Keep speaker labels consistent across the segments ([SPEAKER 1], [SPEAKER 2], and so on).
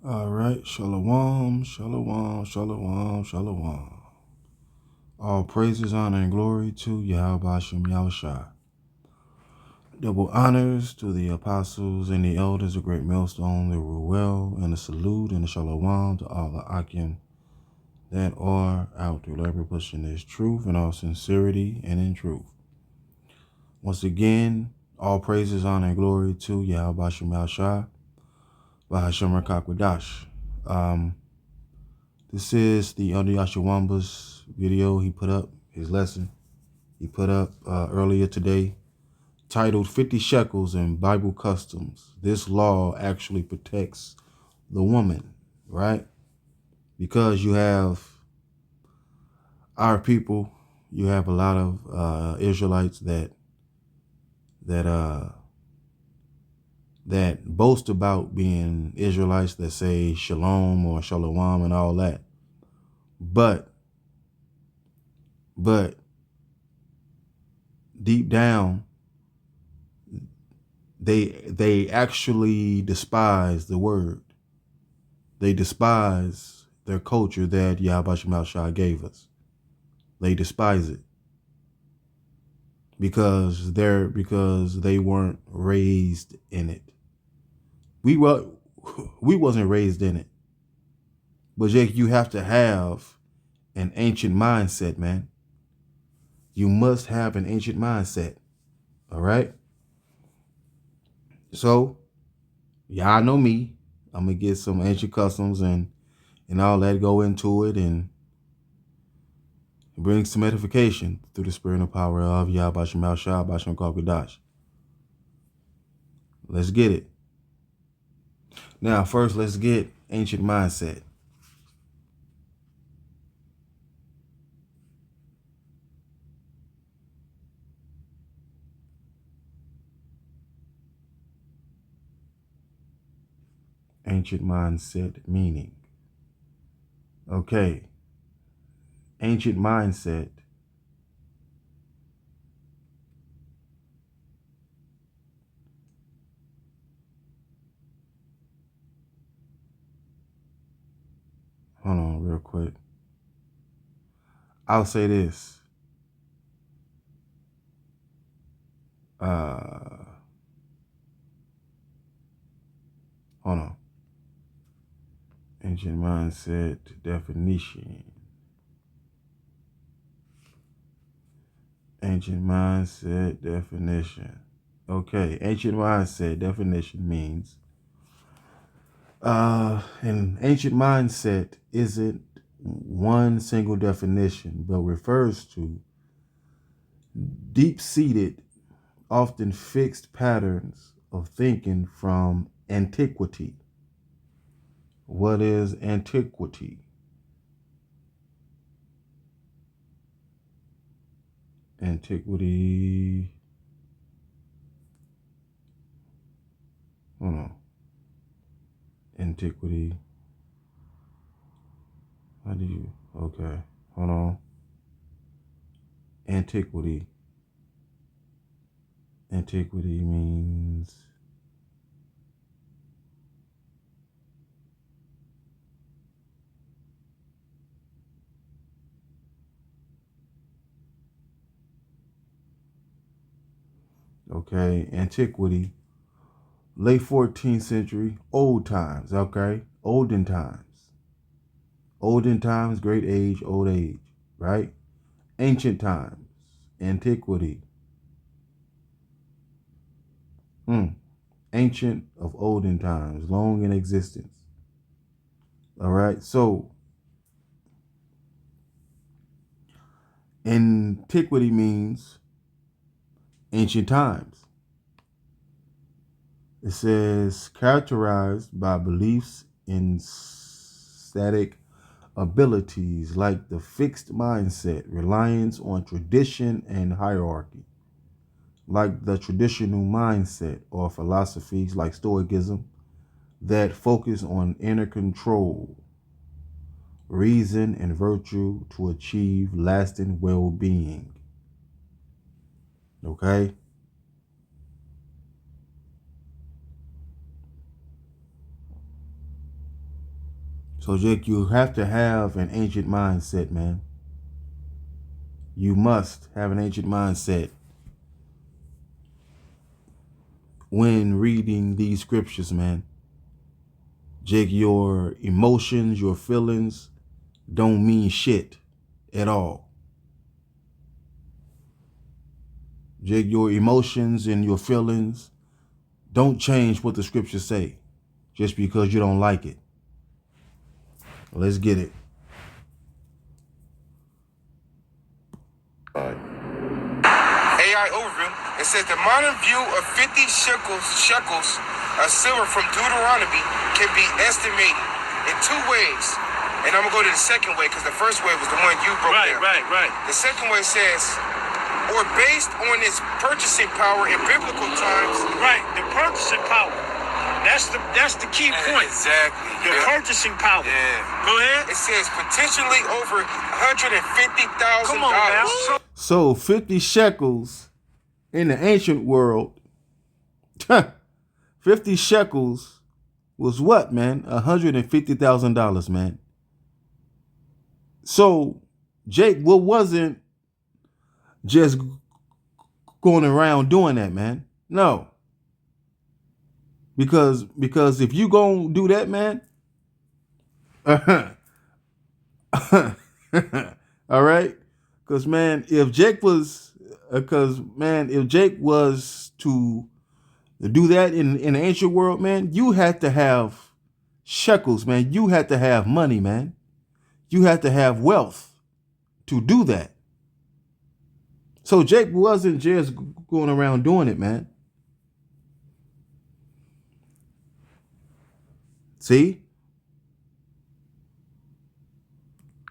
[SPEAKER 1] All right, shalom, shalom, shalom, shalom. All praises, honor, and glory to Yahweh Bashem Yahushua. Double honors to the apostles and the elders of Great Millstone, the Ruel, and the salute and the shalom to all the Akim that are out to labor pushing this truth in all sincerity and in truth. Once again, all praises, honor, and glory to Yahweh Bashem Yahushua, Bahashem Rakakwadash. This is the Elder Yashawamba's video he put up, his lesson he put up earlier today, titled 50 Shekels and Bible Customs. This law actually protects the woman, right? Because you have our people, you have a lot of Israelites that boast about being Israelites, that say shalom or shalom and all that. But deep down, they actually despise the word. They despise their culture that Yahweh Shema Shah gave us. They despise it because they weren't raised in it. We wasn't raised in it. But Jake, you have to have an ancient mindset, man. You must have an ancient mindset. All right. So y'all know me. I'm gonna get some ancient customs and all that, go into it and bring some edification through the spirit and power of Yahweh Shemal Shah, Bashem Kalkadash. Let's get it. Now, first, let's get ancient mindset. Ancient mindset meaning. Okay. Ancient mindset. Hold on real quick. I'll say this. Hold on. Ancient mindset definition. Ancient mindset definition. Okay, ancient mindset definition means an ancient mindset isn't one single definition, but refers to deep-seated, often fixed patterns of thinking from antiquity. What is antiquity? Antiquity. Hold on. Antiquity. How do you? Okay. Hold on. Antiquity. Antiquity means okay. Antiquity, late 14th century, old times. Okay, olden times. Olden times, great age, old age. Right. Ancient times, antiquity. Ancient of olden times, long in existence. All right. So antiquity means ancient times. It says characterized by beliefs in static abilities like the fixed mindset, reliance on tradition and hierarchy, like the traditional mindset or philosophies like Stoicism that focus on inner control, reason, and virtue to achieve lasting well-being. Okay? So, Jake, you have to have an ancient mindset, man. You must have an ancient mindset when reading these scriptures, man. Jake, your emotions, your feelings don't mean shit at all. Jake, your emotions and your feelings don't change what the scriptures say just because you don't like it. Let's get it.
[SPEAKER 2] AI overview. It says the modern view of 50 shekels of silver from Deuteronomy can be estimated in two ways. And I'm gonna go to the second way because the first way was the one you broke down. Right. The second way says, or based on its purchasing power in biblical times.
[SPEAKER 3] Right, the purchasing power. That's the key point.
[SPEAKER 2] Exactly.
[SPEAKER 3] The purchasing power.
[SPEAKER 2] Yeah.
[SPEAKER 3] Go ahead.
[SPEAKER 2] It says potentially over $150,000.
[SPEAKER 3] Come on now.
[SPEAKER 1] So 50 shekels in the ancient world, 50 shekels was what, man? $150,000, man. So Jake, what wasn't just going around doing that, man? No. Because if you gonna do that, man, all right? Because, man, if Jake was to do that in the ancient world, man, you had to have shekels, man. You had to have money, man. You had to have wealth to do that. So Jake wasn't just going around doing it, man. See?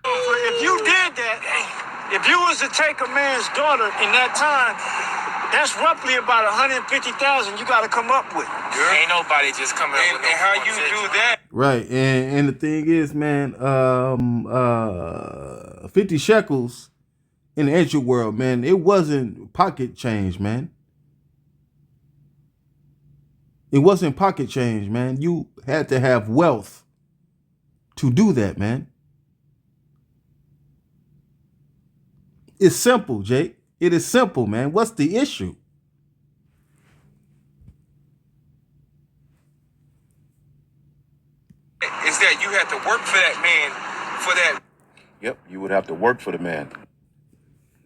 [SPEAKER 3] If you did that, if you was to take a man's daughter in that time, that's roughly about 150,000 you got to come up with.
[SPEAKER 2] Ain't nobody just coming up with no. And how you do that?
[SPEAKER 1] Right, and the thing is, man, 50 shekels in the ancient world, man, it wasn't pocket change, man. It wasn't pocket change, man. You had to have wealth to do that, man. It's simple, Jake. It is simple, man. What's the issue?
[SPEAKER 2] Is that you had to work for that man for that.
[SPEAKER 4] Yep, you would have to work for the man.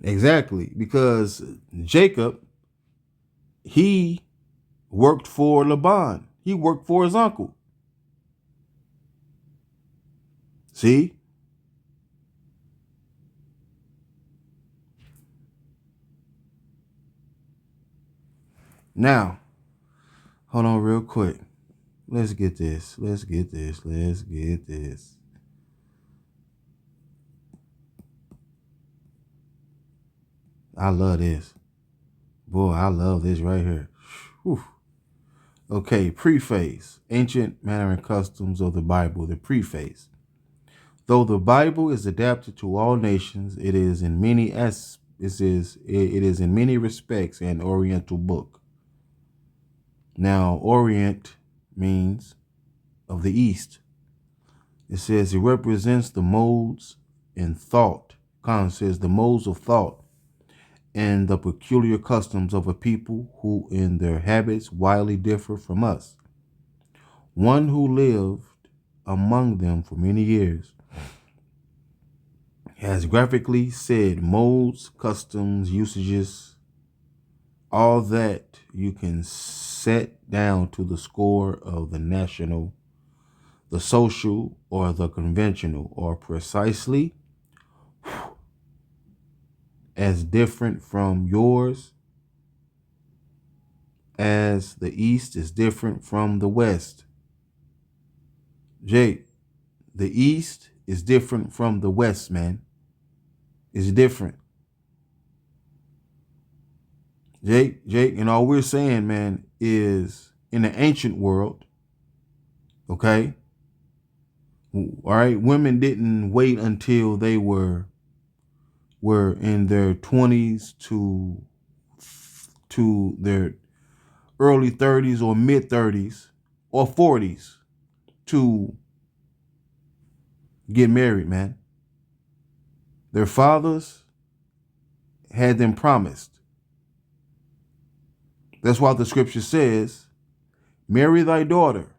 [SPEAKER 1] Exactly, because Jacob, he worked for Laban. He worked for his uncle. See? Now, hold on real quick. Let's get this. I love this. Boy, I love this right here. Whew. Okay, preface. Ancient manner and customs of the Bible. The preface. Though the Bible is adapted to all nations, it is in many respects an Oriental book. Now, Orient means of the East. It says it represents the modes in thought. Khan says the modes of thought and the peculiar customs of a people who in their habits widely differ from us. One who lived among them for many years has graphically said modes, customs, usages, all that you can set down to the score of the national, the social, or the conventional, or precisely as different from yours as the East is different from the West. Jake, the East is different from the West, man. It's different. Jake, and all we're saying, man, is in the ancient world, okay? All right, women didn't wait until they were in their 20s to their early 30s or mid 30s or 40s to get married, man. Their fathers had them promised. That's why the scripture says, marry thy daughter,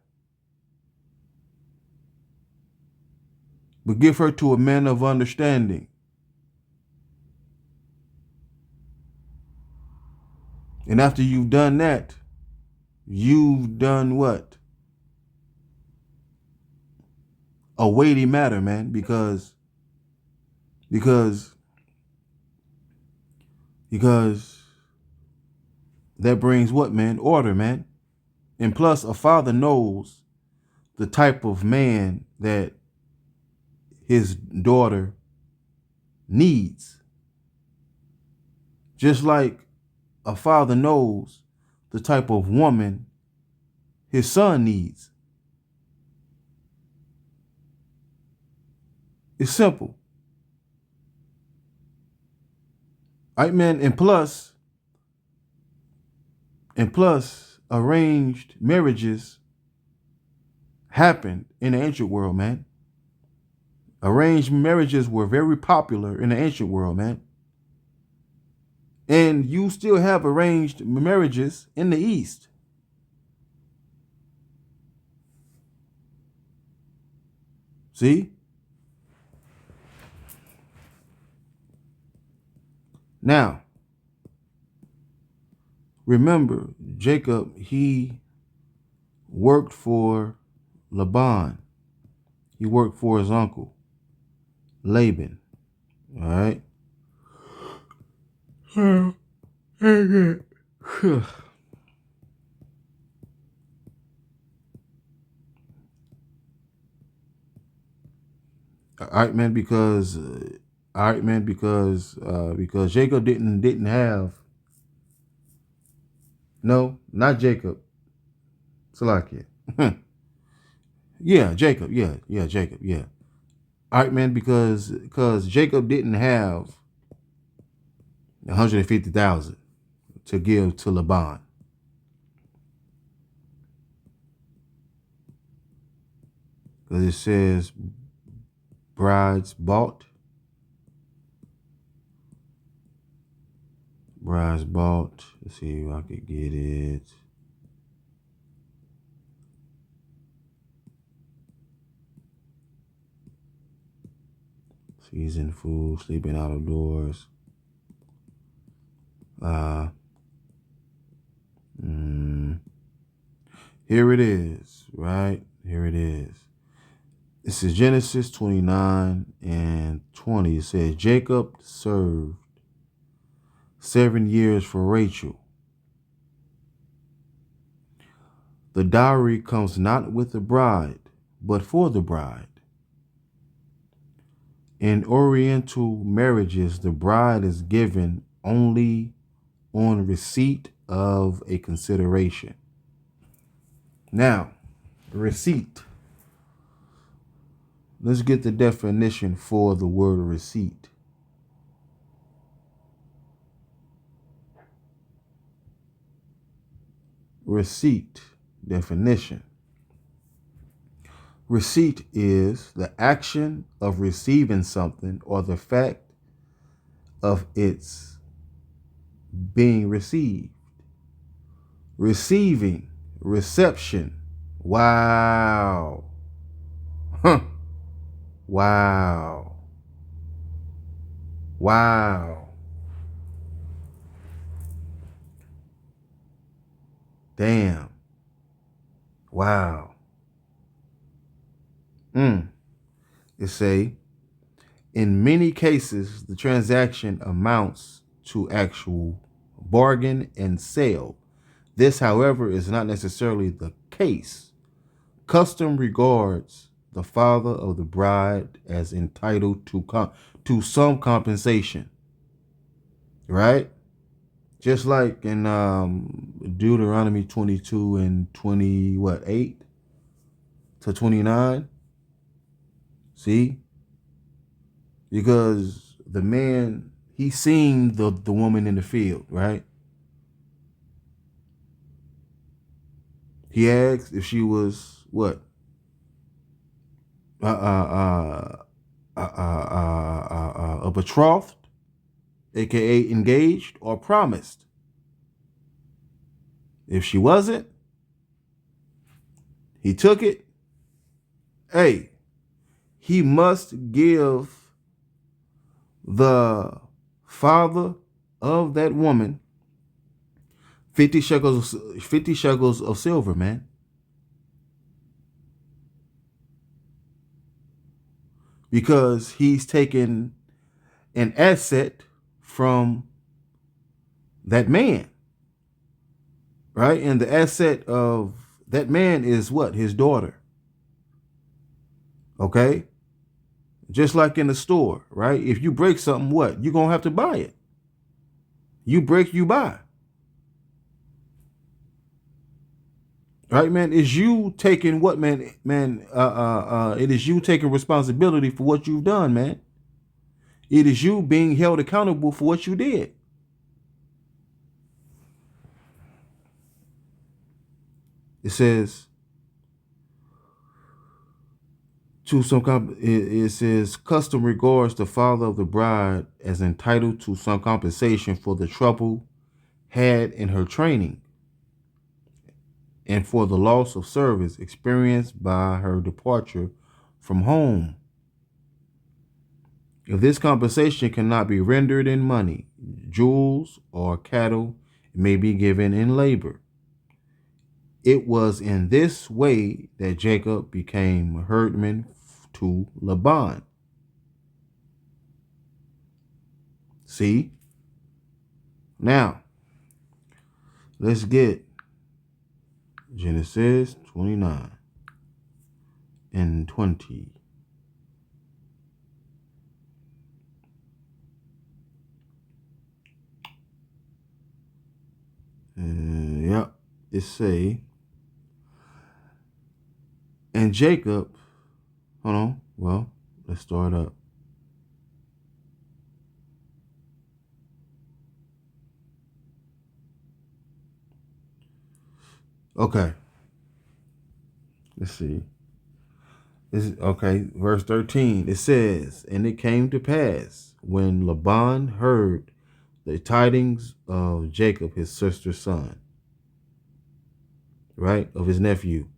[SPEAKER 1] but give her to a man of understanding. And after you've done that, you've done what? A weighty matter, man, because that brings what, man? Order, man. And plus, a father knows the type of man that his daughter needs. Just like a father knows the type of woman his son needs. It's simple. All right, man, and plus, arranged marriages happened in the ancient world, man. Arranged marriages were very popular in the ancient world, man. And you still have arranged marriages in the East. See? Now, remember, Jacob, he worked for Laban. He worked for his uncle, Laban. All right? All right, man, because Jacob didn't have, no, not Jacob, Salakia. Yeah, Jacob, Jacob, yeah. All right, man, because Jacob didn't have 150,000 to give to Laban. Because it says brides bought. Brides bought. Let's see if I could get it. Seasoned food, sleeping out of doors. Here it is, right? Here it is. This is Genesis 29 and 20. It says, Jacob served 7 years for Rachel. The dowry comes not with the bride, but for the bride. In Oriental marriages, the bride is given only on receipt of a consideration. Now, receipt. Let's get the definition for the word receipt. Receipt definition. Receipt is the action of receiving something or the fact of its being received. Receiving, reception. Wow. Huh. Wow. Wow. Damn. Wow. It say, in many cases, the transaction amounts to actual bargain and sale. This, however, is not necessarily the case. Custom regards the father of the bride as entitled to some compensation, right? Just like in Deuteronomy 22 and 8 to 29. See? Because the man, he seen the woman in the field, right? He asked if she was what? a betrothed, aka engaged or promised. If she wasn't, he took it. Hey, he must give the father of that woman 50 shekels of silver, man. Because he's taken an asset from that man. Right? And the asset of that man is what? His daughter. Okay? Just like in the store, right? If you break something, what? You're going to have to buy it. You break, you buy. Right, man? It's you taking what, man? It is you taking responsibility for what you've done, man. It is you being held accountable for what you did. It says, it says, custom regards the father of the bride as entitled to some compensation for the trouble had in her training and for the loss of service experienced by her departure from home. If this compensation cannot be rendered in money, jewels, or cattle, it may be given in labor. It was in this way that Jacob became a herdman to Laban. See? Now, let's get Genesis 29 and 20. Yep, it say, and Jacob, hold on, well, let's start up. Okay. Let's see. This is okay, verse 13. It says, and it came to pass when Laban heard the tidings of Jacob, his sister's son, right, of his nephew,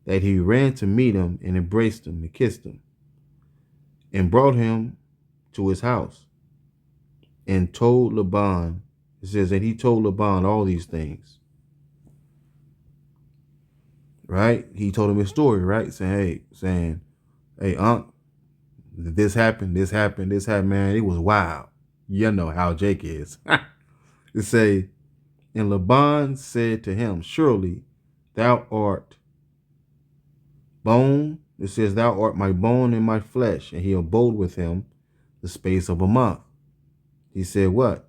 [SPEAKER 1] that he ran to meet him and embraced him and kissed him and brought him to his house and told Laban, it says that he told Laban all these things. Right? He told him his story, right? Saying, hey, Unc, this happened, man. It was wild. You know how Jake is. It say, and Laban said to him, surely thou art bone. It says, thou art my bone and my flesh. And he abode with him the space of a month. He said, what?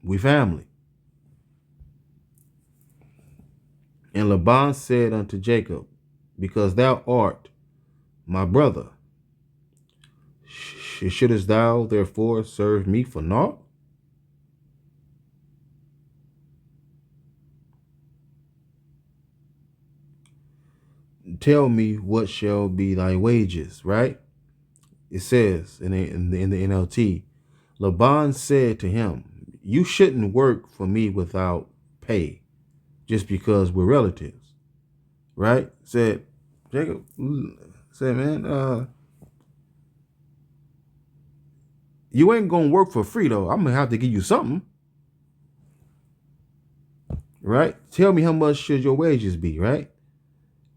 [SPEAKER 1] We family. And Laban said unto Jacob, because thou art my brother, shouldest thou therefore serve me for naught? Tell me what shall be thy wages, right? It says in the NLT, Laban said to him, you shouldn't work for me without pay just because we're relatives, right? Said Jacob, said, man, you ain't gonna work for free though. I'm gonna have to give you something, right? Tell me how much should your wages be, right?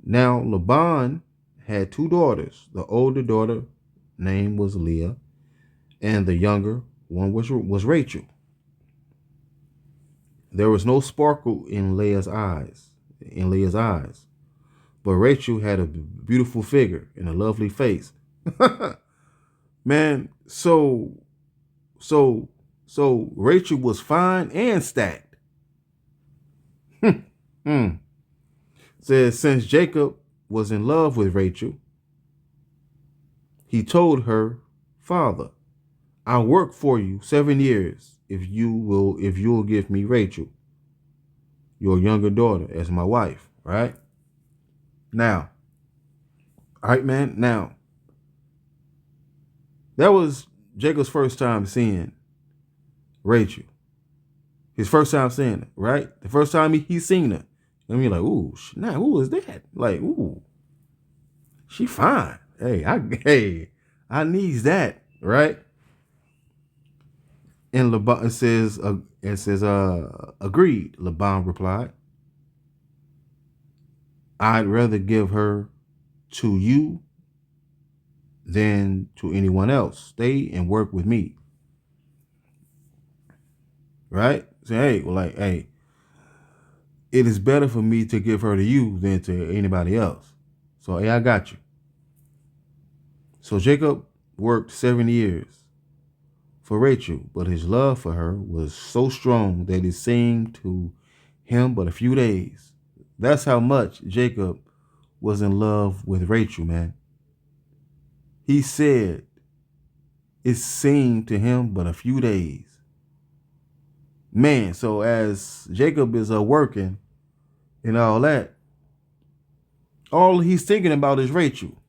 [SPEAKER 1] Now Laban had two daughters. The older daughter name was Leah, and the younger one was Rachel. There was no sparkle in Leah's eyes, but Rachel had a beautiful figure and a lovely face. Man, so Rachel was fine and stacked. Says, since Jacob was in love with Rachel, he told her father, I'll work for you 7 years if you'll give me Rachel, your younger daughter, as my wife, right? Now, all right, man. Now, That was Jacob's first time seeing Rachel. His first time seeing her, right? The first time he seen her. And we're like, ooh, nah, who is that? Like, ooh, she fine. Hey, I needs that, right? And Laban says, agreed. Laban replied, I'd rather give her to you than to anyone else. Stay and work with me. Right? Say, hey, well, like, hey, it is better for me to give her to you than to anybody else. So, hey, I got you. So Jacob worked 7 years for Rachel, but his love for her was so strong that it seemed to him but a few days. That's how much Jacob was in love with Rachel, man. He said it seemed to him but a few days. Man, so as Jacob is working and all that, all he's thinking about is Rachel.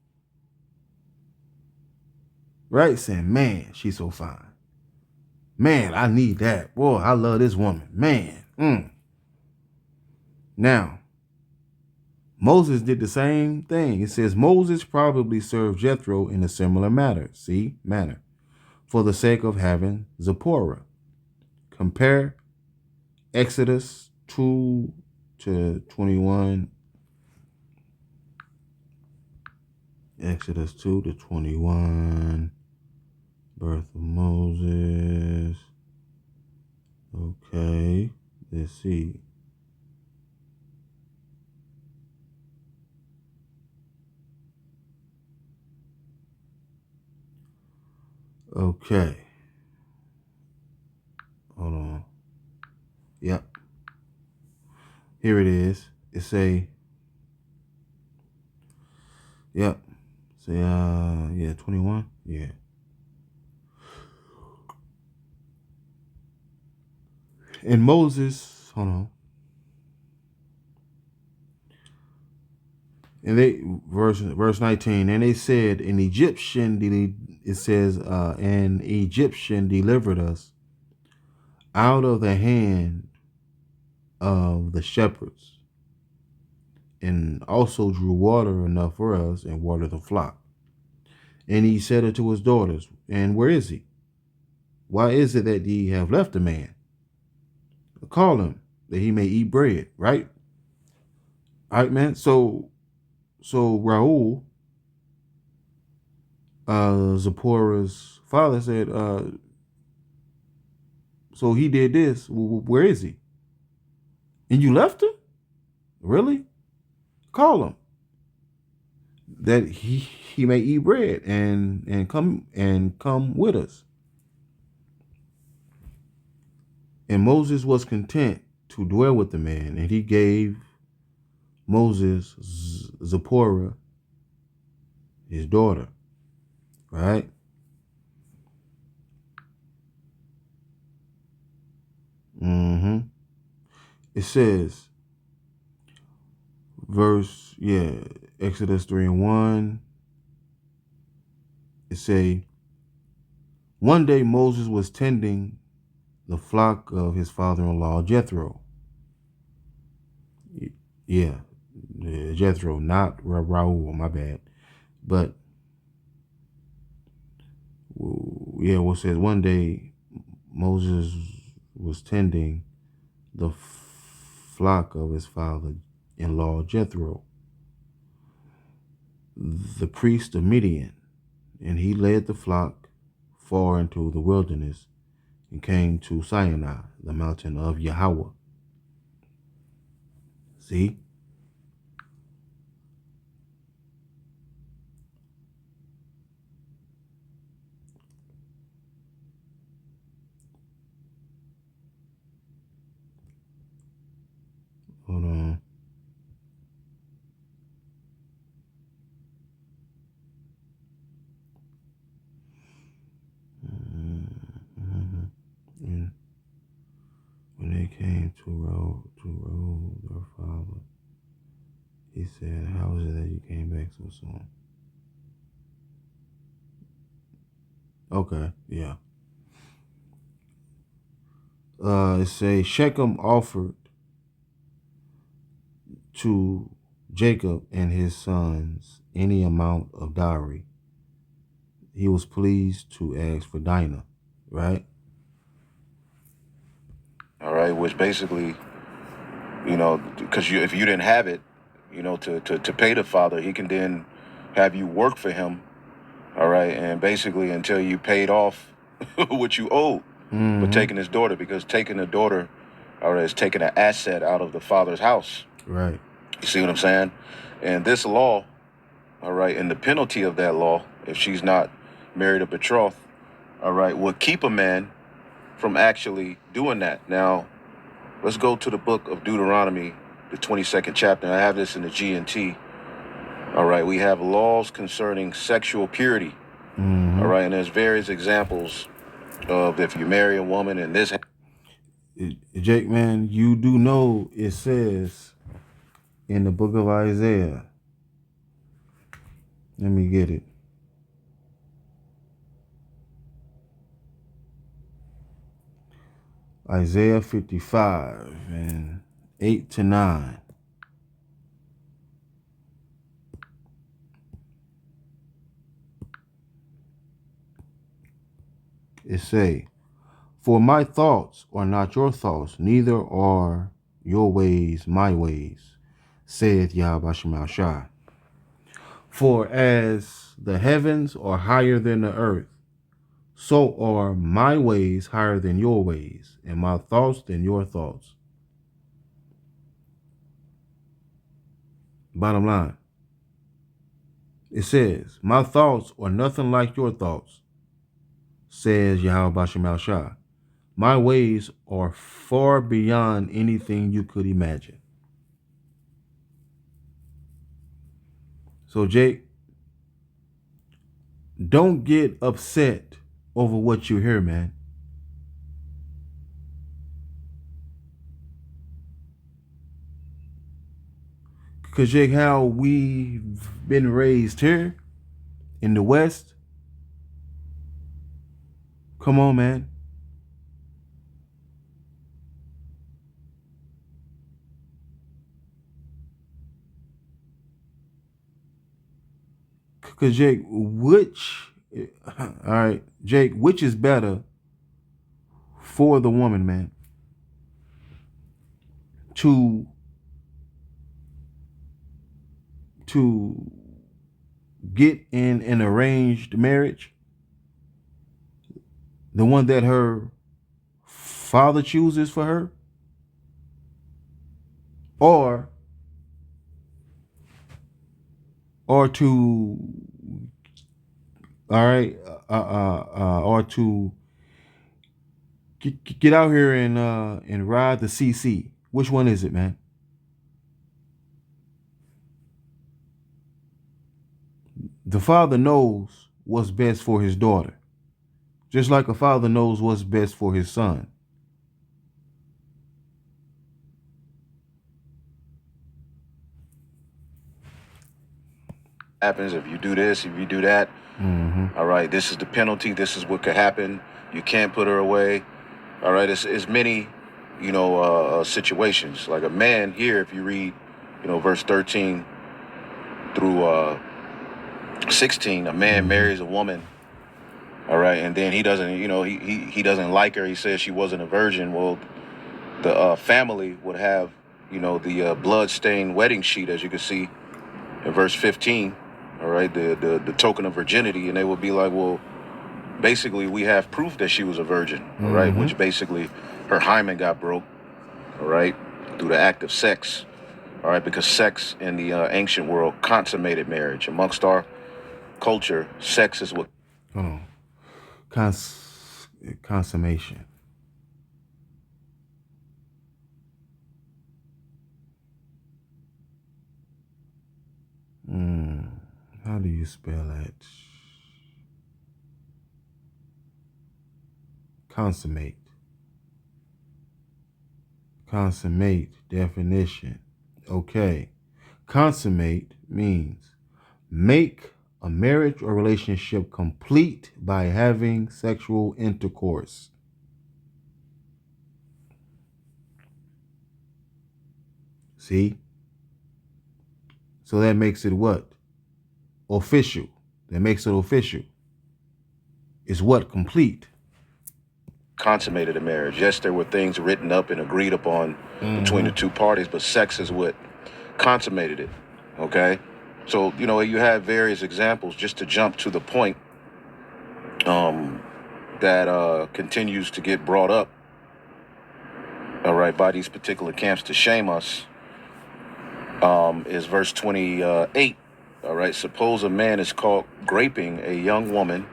[SPEAKER 1] Right? Saying, man, she's so fine. Man, I need that. Boy, I love this woman. Man. Now, Moses did the same thing. It says Moses probably served Jethro in a similar manner. For the sake of having Zipporah. Compare Exodus 2 to 21. Exodus 2 to 21. Birth of Moses. Okay, let's see. Okay. Hold on. Yep. Here it is. It say, yep. Say, 21. Yeah. And Moses, hold on. And they verse 19, and they said, an Egyptian delivered us out of the hand of the shepherds, and also drew water enough for us and watered the flock. And he said unto his daughters, and where is he? Why is it that ye have left the man? Call him, that he may eat bread, right? All right, man. So Raul, Zipporah's father, said, so he did this. Where is he? And you left him? Really? Call him, that he may eat bread and come with us. And Moses was content to dwell with the man, and he gave Moses Zipporah, his daughter. Right? It says, Exodus 3:1. It say, one day Moses was tending the flock of his father-in-law Jethro. Yeah, Jethro, not Raul, my bad. But what says, one day Moses was tending the flock of his father-in-law Jethro, the priest of Midian, and he led the flock far into the wilderness and came to Sinai, the mountain of Yahweh. See? Hold on. And when they came to roll their father, he said, how is it that you came back so soon? Okay, yeah. It says Shechem offered to Jacob and his sons any amount of dowry. He was pleased to ask for Dinah, right?
[SPEAKER 4] All right, which basically, because if you didn't have it, to pay the father, he can then have you work for him. All right, and basically until you paid off what you owe for taking his daughter, because taking a daughter, all right, is taking an asset out of the father's house.
[SPEAKER 1] Right.
[SPEAKER 4] You see what I'm saying? And this law, all right, and the penalty of that law, if she's not married or betrothed, all right, would keep a man from actually doing that. Now, let's go to the book of Deuteronomy, the 22nd chapter. I have this in the GNT. All right, we have laws concerning sexual purity. All right, and there's various examples of if you marry a woman and this.
[SPEAKER 1] Jake, man, you do know it says in the book of Isaiah. Let me get it. Isaiah 55 and 8 to 9. It say, "For my thoughts are not your thoughts, neither are your ways my ways, saith Yahweh Shema Shai. For as the heavens are higher than the earth, so are my ways higher than your ways, and my thoughts than your thoughts." Bottom line, it says, "My thoughts are nothing like your thoughts, says Yahweh Shema Shai. My ways are far beyond anything you could imagine." So, Jake, don't get upset over what you hear, man. Because, Jake, how we've been raised here in the West, come on, man. Because, Jake, all right, Jake, which is better for the woman, man? To get in an arranged marriage, the one that her father chooses for her, or to, all right, or to get out here and ride the CC. Which one is it, man? The father knows what's best for his daughter, just like a father knows what's best for his son.
[SPEAKER 4] Happens if you do this, if you do that. All right, this is the penalty. This is what could happen. You can't put her away. All right, it's many, situations. Like a man here, if you read, verse 13 through 16, a man marries a woman. All right, and then he doesn't, he doesn't like her. He says she wasn't a virgin. Well, the family would have, the blood-stained wedding sheet, as you can see in verse 15. All right, the token of virginity, and they would be like, well, basically we have proof that she was a virgin, all right, which basically her hymen got broke, all right, through the act of sex, all right, because sex in the ancient world consummated marriage. Amongst our culture, sex is what.
[SPEAKER 1] Oh, consummation. How do you spell that? Consummate. Consummate definition. Okay. Consummate means make a marriage or relationship complete by having sexual intercourse. See? So that makes it what? Official. That makes it official. It's what? Complete.
[SPEAKER 4] Consummated a marriage. Yes, there were things written up and agreed upon between the two parties, but sex is what consummated it. Okay? So, you know, you have various examples just to jump to the point that continues to get brought up, all right, by these particular camps to shame us, is verse 28. All right, suppose a man is caught graping a young woman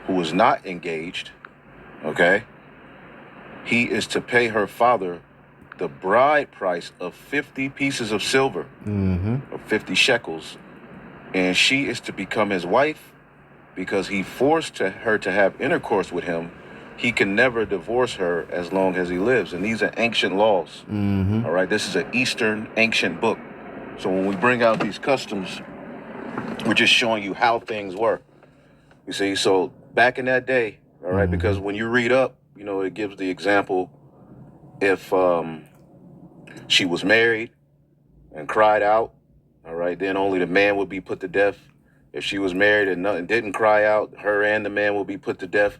[SPEAKER 4] who is not engaged, okay? He is to pay her father the bride price of 50 pieces of silver, or 50 shekels, and she is to become his wife because he forced her to have intercourse with him. He can never divorce her as long as he lives. And these are ancient laws. All right, this is an Eastern ancient book. So when we bring out these customs, we're just showing you how things were. You see, so back in that day, all right, because when you read up, you know, it gives the example if she was married and cried out, all right, then only the man would be put to death. If she was married and didn't cry out, her and the man will be put to death.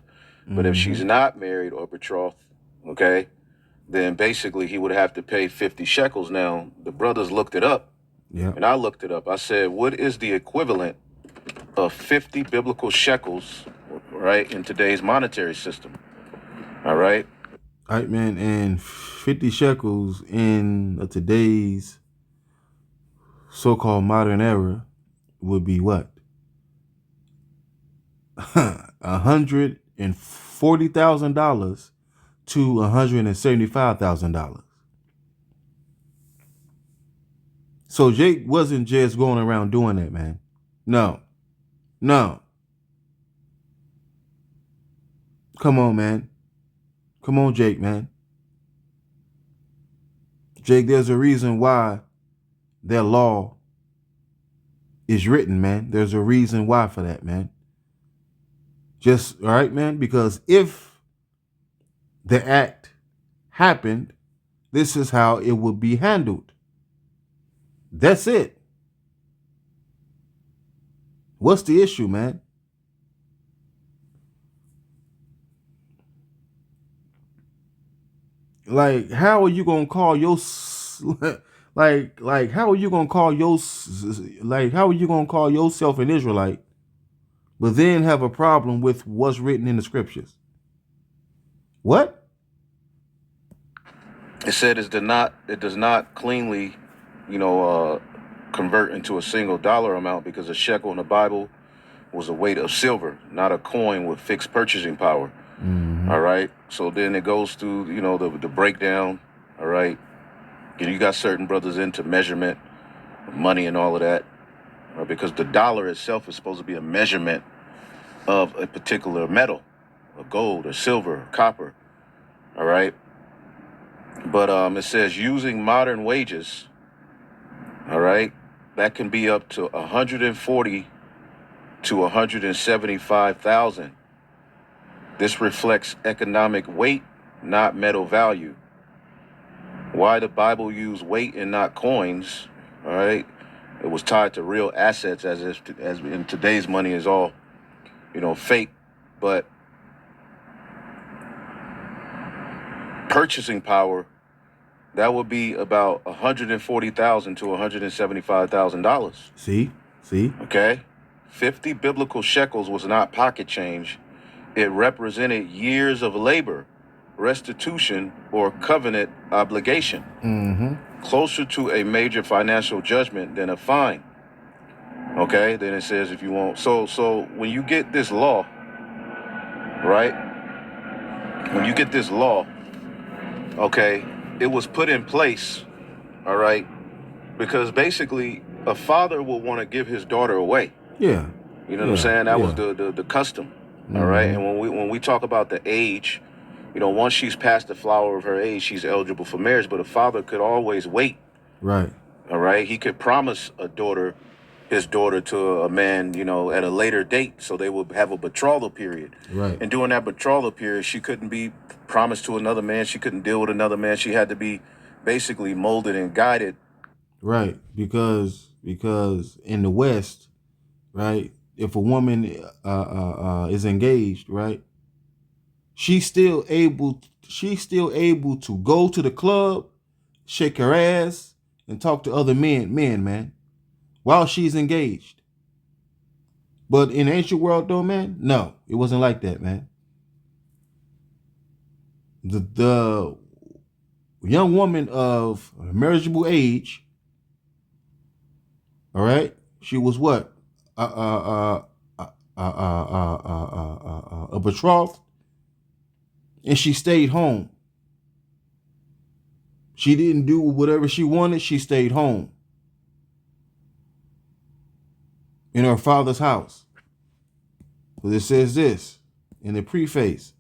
[SPEAKER 4] But if she's not married or betrothed, okay, then basically he would have to pay 50 shekels. Now, the brothers looked it up, and I looked it up. I said, what is the equivalent of 50 biblical shekels, right, in today's monetary system? All right?
[SPEAKER 1] All right, man, and 50 shekels in today's so-called modern era would be what? $140,000 to $175,000. So Jake wasn't just going around doing that, man. No. Come on, man. Come on, Jake, man. Jake, there's a reason why that law is written, man. There's a reason why for that, man. Just, all right, man, because if the act happened, this is how it would be handled. That's it. What's the issue, man? Like, how are you gonna call your how are you gonna call yourself an Israelite, but then have a problem with what's written in the scriptures? What?
[SPEAKER 4] It said it does not cleanly, convert into a single dollar amount because a shekel in the Bible was a weight of silver, not a coin with fixed purchasing power. All right. So then it goes through, the breakdown. All right. You got certain brothers into measurement, money and all of that, because the dollar itself is supposed to be a measurement of a particular metal, or gold or silver, or copper. All right. But it says using modern wages. All right. That can be up to 140 to 175,000. This reflects economic weight, not metal value. Why the Bible used weight and not coins, all right? It was tied to real assets as in today's money is all, fake. But purchasing power, that would be about $140,000 to $175,000.
[SPEAKER 1] See?
[SPEAKER 4] Okay? 50 biblical shekels was not pocket change. It represented years of labor, restitution, or covenant obligation. Closer to a major financial judgment than a fine. Okay, then it says if you want. So when you get this law, right? When you get this law, okay, it was put in place, all right, because basically a father will want to give his daughter away.
[SPEAKER 1] Yeah.
[SPEAKER 4] You know what I'm saying? That was the custom. All right. And when we talk about the age, once she's past the flower of her age, she's eligible for marriage. But a father could always wait.
[SPEAKER 1] Right.
[SPEAKER 4] All right. He could promise a daughter his daughter to a man, you know, at a later date. So they would have a betrothal period.
[SPEAKER 1] Right.
[SPEAKER 4] And during that betrothal period, she couldn't be promised to another man. She couldn't deal with another man. She had to be basically molded and guided.
[SPEAKER 1] Right. Because in the West, right, if a woman is engaged, right, she's still able to go to the club, shake her ass, and talk to other men, man, while she's engaged. But in the ancient world, though, man, no, it wasn't like that, man. The young woman of marriageable age, all right, she was what? A betrothed, and she stayed home. She didn't do whatever she wanted. She stayed home in her father's house. But it says this in the preface.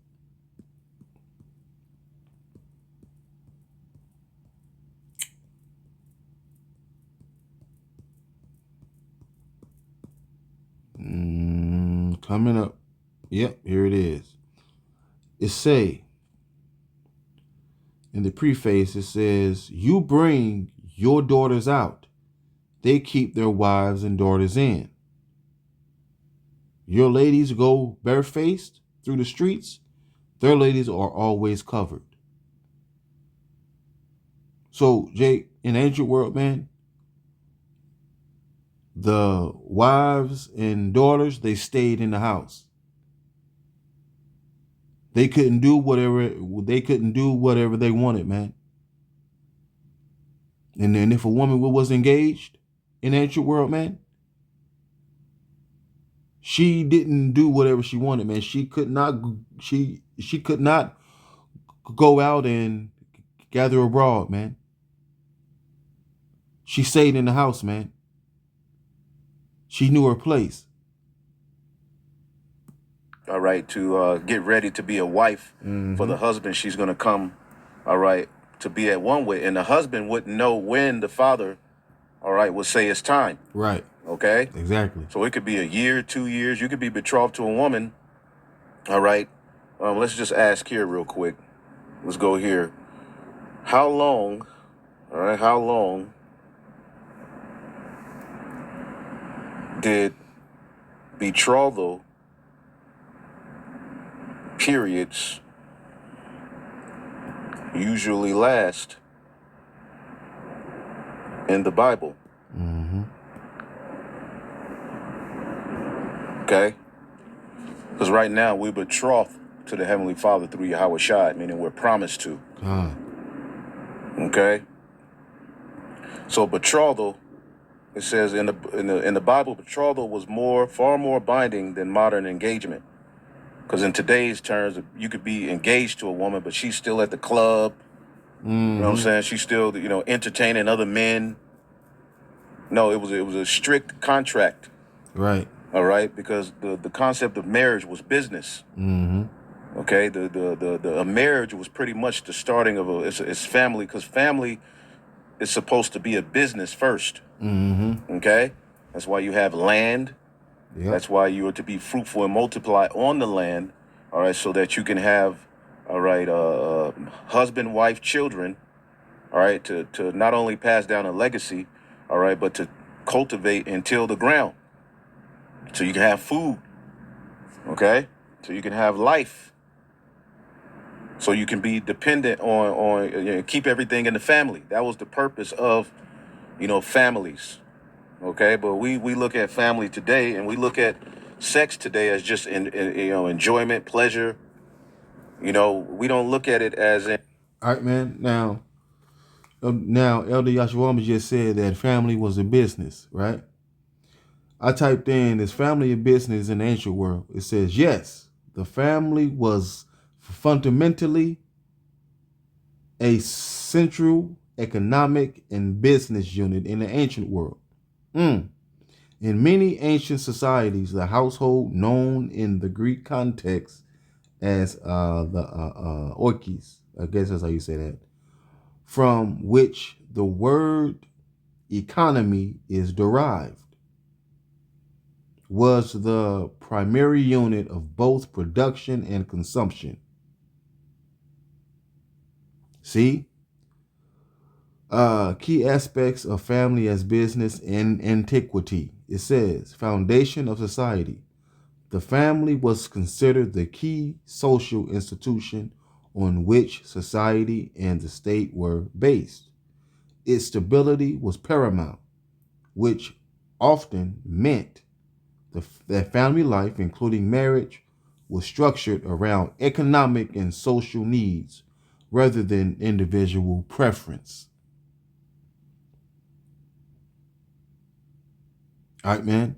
[SPEAKER 1] Coming up. Yep, here it is. It say, in the preface, it says, you bring your daughters out. They keep their wives and daughters in. Your ladies go barefaced through the streets. Their ladies are always covered. So, Jake, in the ancient world, man, the wives and daughters, they stayed in the house. They couldn't do whatever they wanted, man. And then if a woman was engaged in the ancient world, man, she didn't do whatever she wanted, man. She could not go out and gather abroad, man. She stayed in the house, man. She knew her place.
[SPEAKER 4] All right, to get ready to be a wife for the husband she's going to come, all right, to be at one with. And the husband wouldn't know when the father, all right, would say it's time.
[SPEAKER 1] Right.
[SPEAKER 4] Okay?
[SPEAKER 1] Exactly.
[SPEAKER 4] So it could be a year, 2 years. You could be betrothed to a woman, all right? Let's just ask here real quick. Let's go here. How long, all right, how long did betrothal periods usually last in the Bible? Okay? Because right now we're betrothed to the Heavenly Father through Yahweh Shai, meaning we're promised to. Okay? So betrothal, it says in the Bible, betrothal was far more binding than modern engagement. Because in today's terms, you could be engaged to a woman, but she's still at the club. You know what I'm saying? She's still, entertaining other men. No, it was a strict contract.
[SPEAKER 1] Right.
[SPEAKER 4] All right, because the concept of marriage was business. Okay, a marriage was pretty much the starting of it's family, because family is supposed to be a business first. Okay, that's why you have land. Yep. That's why you are to be fruitful and multiply on the land. All right, so that you can have, all right, husband, wife, children. All right, to not only pass down a legacy, all right, but to cultivate and till the ground. So you can have food, okay? So you can have life. So you can be dependent on keep everything in the family. That was the purpose of, families, okay? But we look at family today, and we look at sex today as just enjoyment, pleasure. We don't look at it as in.
[SPEAKER 1] All right, man. Now, Elder Yashawama just said that family was a business, right? I typed in, is family a business in the ancient world? It says, yes, the family was fundamentally a central economic and business unit in the ancient world. In many ancient societies, the household, known in the Greek context as the oikos, I guess that's how you say that, from which the word economy is derived. was the primary unit of both production and consumption. See? Key aspects of family as business in antiquity. It says, foundation of society. The family was considered the key social institution on which society and the state were based. Its stability was paramount, which often meant that family life, including marriage, was structured around economic and social needs rather than individual preference. All right, man?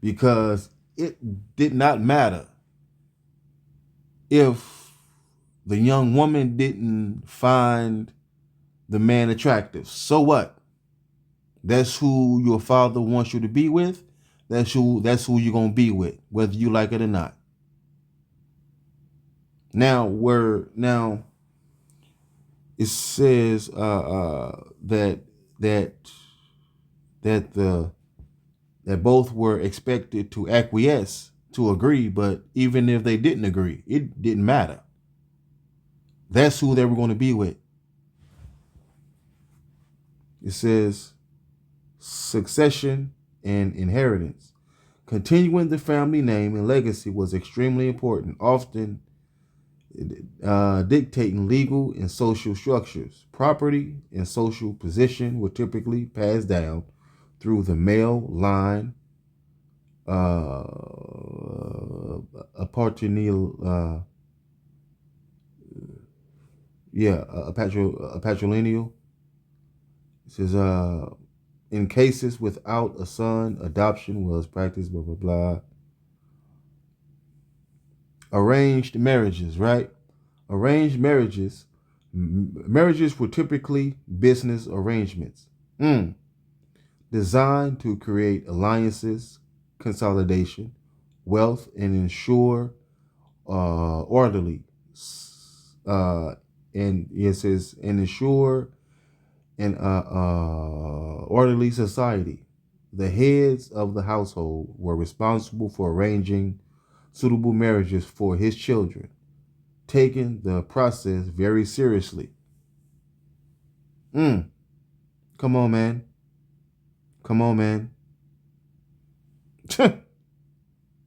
[SPEAKER 1] Because it did not matter if the young woman didn't find the man attractive. So what? That's who your father wants you to be with. That's who you're gonna be with, whether you like it or not. Now it says that both were expected to acquiesce, to agree, but even if they didn't agree, it didn't matter. That's who they were going to be with. It says succession and inheritance. Continuing the family name and legacy was extremely important, often dictating legal and social structures. Property and social position were typically passed down through the male line, a patrilineal. It says, in cases without a son, adoption was practiced, blah, blah, blah. Arranged marriages, right? Arranged marriages. Marriages were typically business arrangements designed to create alliances, consolidation, wealth, and ensure orderly. And it says, and ensure an orderly society. The heads of the household were responsible for arranging suitable marriages for his children, taking the process very seriously. Come on, man. Come on, man.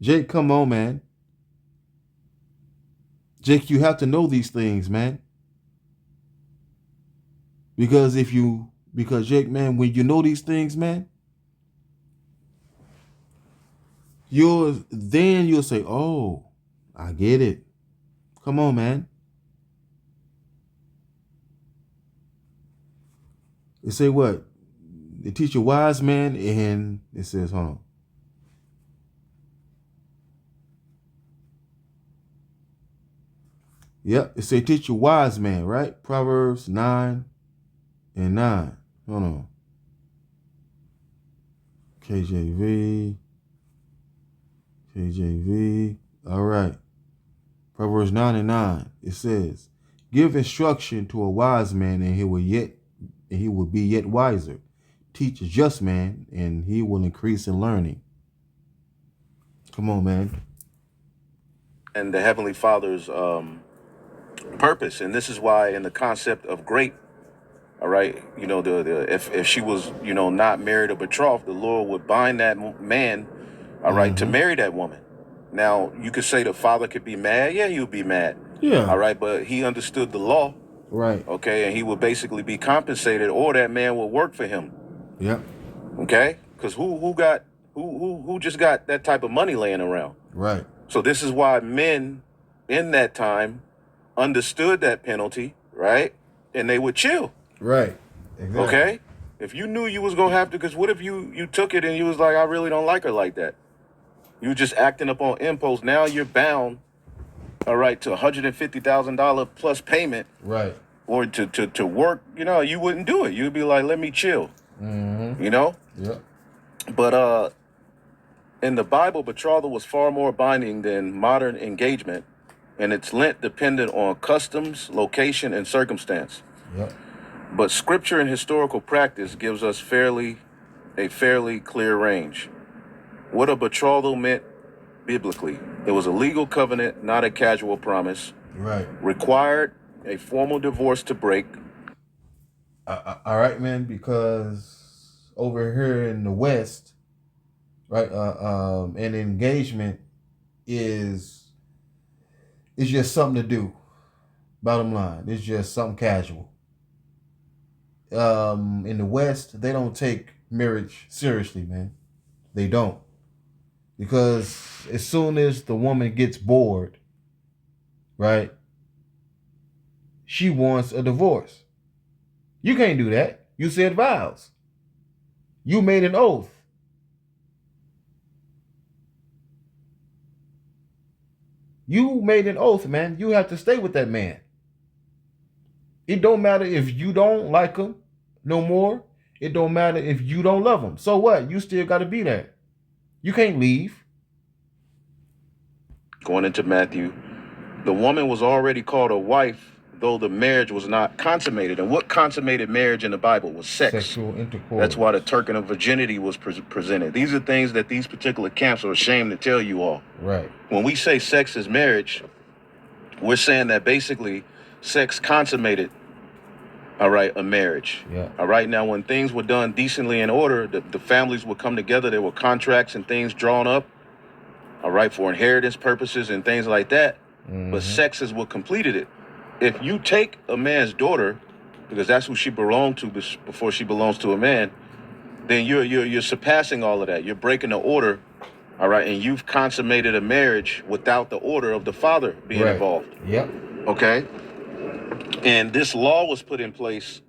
[SPEAKER 1] Jake, come on, man. Jake, you have to know these things, man. Because Jake, man, when you know these things, man, you'll say, oh, I get it. Come on, man. It say what? They teach a wise man, and it says, hold on. Yep, it say teach a wise man, right? Proverbs 9:9. Hold on. KJV. All right. Proverbs 9:9. It says, give instruction to a wise man, and he will be yet wiser. Teach a just man, and he will increase in learning. Come on, man.
[SPEAKER 4] And the Heavenly Father's purpose. And this is why in the concept of grape, all right, you know, if she was, you know, not married or betrothed, the Lord would bind that man, all right, to marry that woman. Now, you could say the father could be mad. Yeah, he would be mad.
[SPEAKER 1] Yeah.
[SPEAKER 4] All right, but he understood the law.
[SPEAKER 1] Right.
[SPEAKER 4] Okay, and he would basically be compensated, or that man would work for him.
[SPEAKER 1] Yep.
[SPEAKER 4] Okay, because who just got that type of money laying around?
[SPEAKER 1] Right.
[SPEAKER 4] So this is why men in that time understood that penalty, right? And they would chill.
[SPEAKER 1] Right. Exactly.
[SPEAKER 4] Okay? If you knew you was going to have to, because what if you took it and you was like, I really don't like her like that. You were just acting up on impulse. Now you're bound, all right, to $150,000 plus payment.
[SPEAKER 1] Right.
[SPEAKER 4] Or to work, you know, you wouldn't do it. You'd be like, let me chill. You know?
[SPEAKER 1] Yeah.
[SPEAKER 4] But in the Bible, betrothal was far more binding than modern engagement, and its length depended on customs, location, and circumstance.
[SPEAKER 1] Yep.
[SPEAKER 4] But scripture and historical practice gives us a fairly clear range. What a betrothal meant biblically. It was a legal covenant, not a casual promise.
[SPEAKER 1] Right.
[SPEAKER 4] Required a formal divorce to break.
[SPEAKER 1] All right, man. Because over here in the West, right, an engagement is just something to do. Bottom line, it's just something casual. In the West, they don't take marriage seriously, man. They don't. Because as soon as the woman gets bored, right, she wants a divorce. You can't do that. You said vows. You made an oath. You made an oath, man. You have to stay with that man. It don't matter if you don't like him no more. It don't matter if you don't love him. So what? You still got to be there. You can't leave.
[SPEAKER 4] Going into Matthew, the woman was already called a wife, though the marriage was not consummated. And what consummated marriage in the Bible was sex.
[SPEAKER 1] Sexual intercourse.
[SPEAKER 4] That's why the token of virginity was presented. These are things that these particular camps are ashamed to tell you all.
[SPEAKER 1] Right.
[SPEAKER 4] When we say sex is marriage, we're saying that basically sex consummated, all right, a marriage.
[SPEAKER 1] Yeah.
[SPEAKER 4] All right. Now, when things were done decently in order, the families would come together. There were contracts and things drawn up, all right, for inheritance purposes and things like that. But sex is what completed it. If you take a man's daughter, because that's who she belonged to before she belongs to a man, then you're surpassing all of that. You're breaking the order, all right, and you've consummated a marriage without the order of the father being involved.
[SPEAKER 1] Yep.
[SPEAKER 4] Okay? And this law was put in place,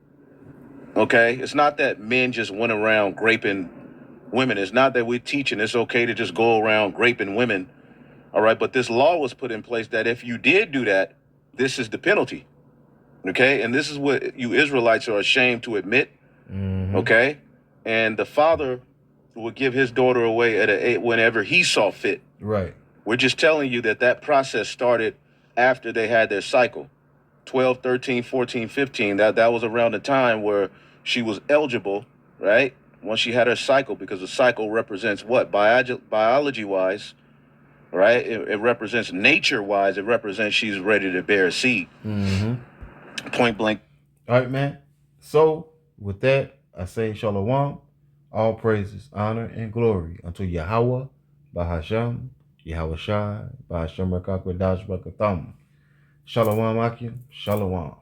[SPEAKER 4] okay? It's not that men just went around graping women. It's not that we're teaching it's okay to just go around graping women, all right? But this law was put in place that if you did do that, this is the penalty, okay? And this is what you Israelites are ashamed to admit, okay? And the father would give his daughter away whenever he saw fit.
[SPEAKER 1] Right.
[SPEAKER 4] We're just telling you that process started after they had their cycle. 12, 13, 14, 15, that was around the time where she was eligible, right? Once she had her cycle, because the cycle represents what? Biology-wise, right? It represents nature-wise. It represents she's ready to bear a seed. Point blank.
[SPEAKER 1] All right, man. So, with that, I say Shalom. All praises, honor, and glory unto Yahweh, Bahasham, Yahweh Shai, Bahasham Rakak Radash Rakatham. Shalom, Akim. Shalom.